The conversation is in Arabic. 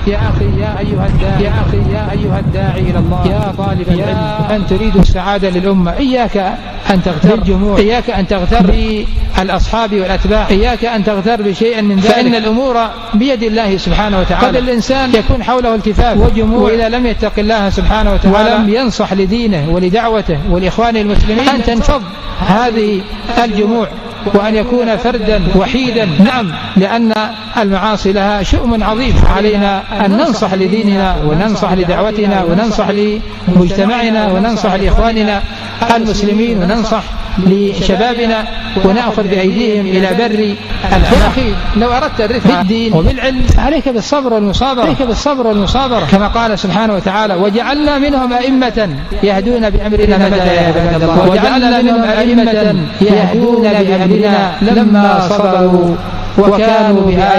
يا أخي يا أيها الداعي إلى الله، يا طالب العلم، أن تريد السعادة للأمة، إياك أن تغتر بالجموع، إياك أن تغتر بالأصحاب والأتباع، إياك أن تغتر بشيء من ذلك، فإن الأمور بيد الله سبحانه وتعالى. قد الإنسان يكون حوله التفاف وجموع، وإذا لم يتق الله سبحانه وتعالى ولم ينصح لدينه ولدعوته والإخوان المسلمين أن تنفض هذه الجموع وأن يكون فردا وحيدا. نعم، لأن المعاصي لها شؤم عظيم، علينا أن ننصح لديننا وننصح لدعوتنا وننصح لمجتمعنا وننصح لإخواننا المسلمين وننصح لشبابنا ونأخذ بأيديهم إلى بر الحق. يا أخي، لو أردت الرفعة بالدين وبالعلم عليك بالصبر والمصابرة، كما قال سبحانه وتعالى: وجعلنا منهم أئمة يهدون بأمرنا لما صبروا وكانوا بآياتنا